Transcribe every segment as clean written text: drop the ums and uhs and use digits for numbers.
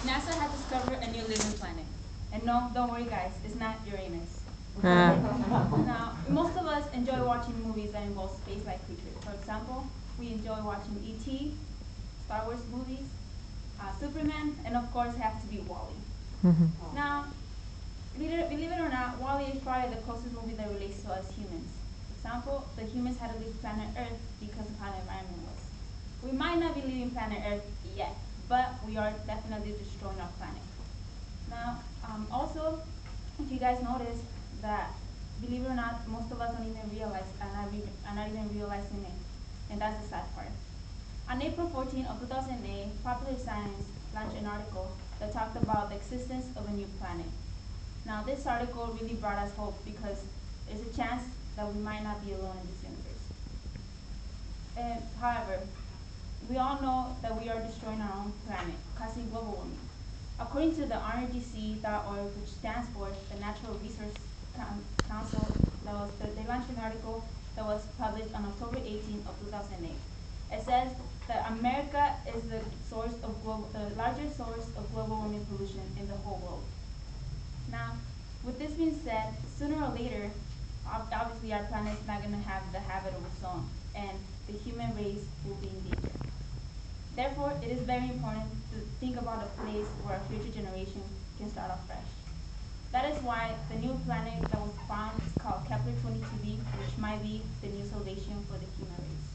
NASA has discovered a new living planet. And no, don't worry guys, it's not Uranus. Now, most of us enjoy watching movies that involve space-like creatures. For example, we enjoy watching E.T., Star Wars movies, Superman, and of course it has to be Wall-E. Now, believe it or not, Wall-E is probably the closest movie that relates to us humans. For example, the humans had to leave planet Earth because of how the environment was. We might not be leaving planet Earth yet, but we are definitely destroying our planet. Now, also, if you guys notice that, believe it or not, most of us don't even realize, are not even realizing it, and that's the sad part. On April 14 of 2008, Popular Science launched an article that talked about the existence of a new planet. Now, this article really brought us hope because there's a chance that we might not be alone in this universe. However, we all know that we are destroying our own planet, causing global warming. According to the NRGC.org, which stands for the Natural Resource Council, they launched an article that was published on October 18 of 2008. It says that America is the largest source of global warming pollution in the whole world. Now, with this being said, sooner or later, obviously our planet is not going to have the habit of its own, and the human race will be in danger. Therefore, it is very important to think about a place where our future generation can start off fresh. That is why the new planet that was found is called Kepler 22b, which might be the new salvation for the human race.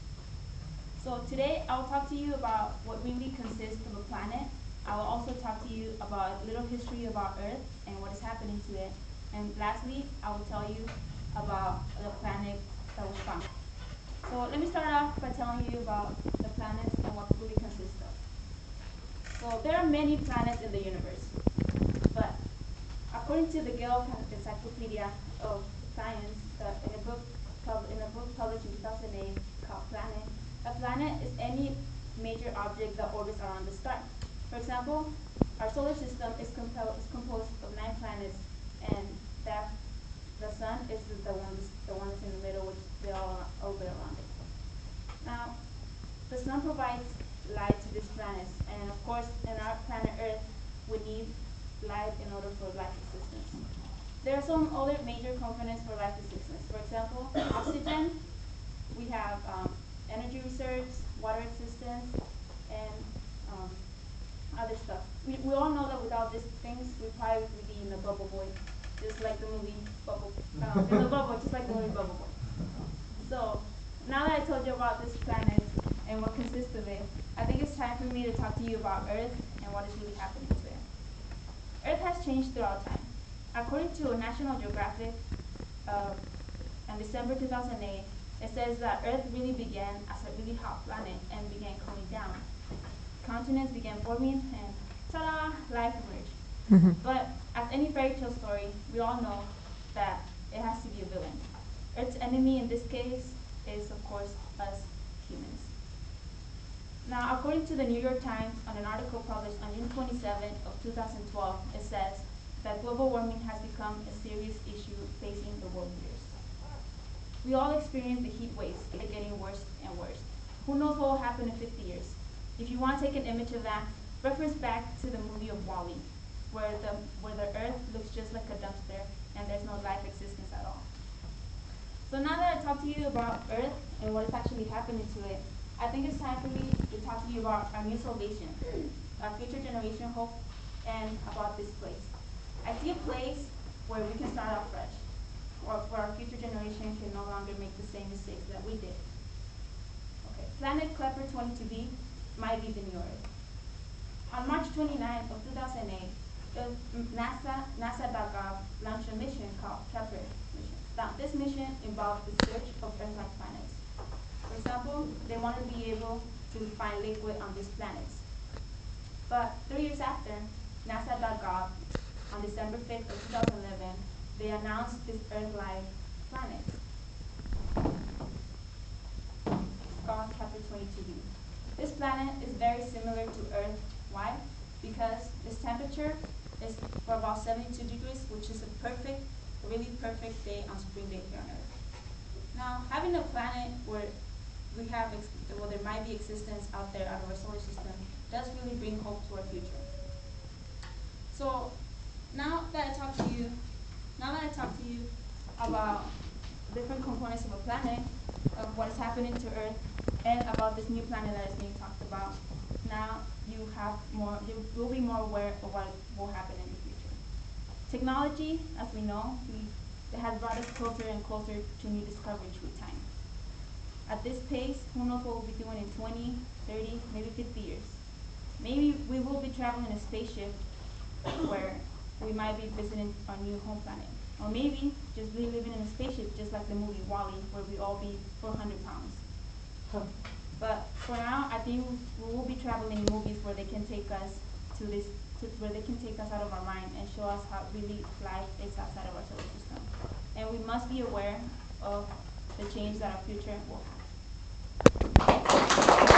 So today, I will talk to you about what really consists of a planet. I will also talk to you about a little history about Earth and what is happening to it. And lastly, I will tell you about the planet that was found. So let me start off by telling you about the planets and what really consists of. So there are many planets in the universe, but according to the Gale Encyclopedia of Science, in a book published in 2008 called Planet, a planet is any major object that orbits around the star. For example, our solar system is composed of 9 planets, and that the sun is the one that's in the middle, which they all orbit around it. Now, the sun provides light to these planets, and of course, in our planet Earth, we need light in order for life existence. There are some other major components for life existence. For example, oxygen, we have energy reserves, water existence, and other stuff. We all know that without these things, we probably would be in a bubble void, just like the movie Bubble. In a bubble, just like the movie Bubble Boy. So now that I told you about this planet and what consists of it, I think it's time for me to talk to you about Earth and what is really happening to it. Earth has changed throughout time. According to National Geographic, in December 2008, it says that Earth really began as a really hot planet and began cooling down. Continents began forming, and ta-da, life emerged. But as any fairy tale story, we all know that it has to be a villain. Earth's enemy in this case is, of course, us humans. Now, according to the New York Times, on an article published on June 27 of 2012, it says that global warming has become a serious issue facing the world leaders. We all experience the heat waves. They're getting worse and worse. Who knows what will happen in 50 years? If you want to take an image of that, reference back to the movie of Wall-E, where the Earth looks just like a dumpster and there's no life existence at all. So now that I talked to you about Earth and what is actually happening to it, I think it's time for me to talk to you about our new salvation, our future generation hope, and about this place. I see a place where we can start off fresh, or where our future generation can no longer make the same mistakes that we did. Okay, planet Kepler 22b might be the new Earth. On March 29 of 2008, NASA.gov launched a mission called Kepler mission. Now, this mission involved the search of Earth-like planets. For example, they wanted to be able to find liquid on these planets. But 3 years after, NASA.gov, on December 5th of 2011, they announced this Earth-like planet. It's called Kepler 22b. This planet is very similar to Earth. Why? Because this temperature is for about 72 degrees, which is a really perfect day on spring day here on Earth. Now, having a planet where there might be existence out there out of our solar system does really bring hope to our future. So now that I talked to you, about different components of a planet, of what is happening to Earth, and about this new planet that is being talked about, now you will be more aware of what will happen in the future. Technology, as we know, it has brought us closer and closer to new discoveries through time. At this pace, who knows what we'll be doing in 20, 30, maybe 50 years. Maybe we will be traveling in a spaceship where we might be visiting our new home planet. Or maybe just be living in a spaceship just like the movie WALL-E, where we all be 400 pounds. But for now, I think we will be traveling in movies where they can take us where they can take us out of our mind and show us how really life is outside of our solar system. And we must be aware of the change that our future will have.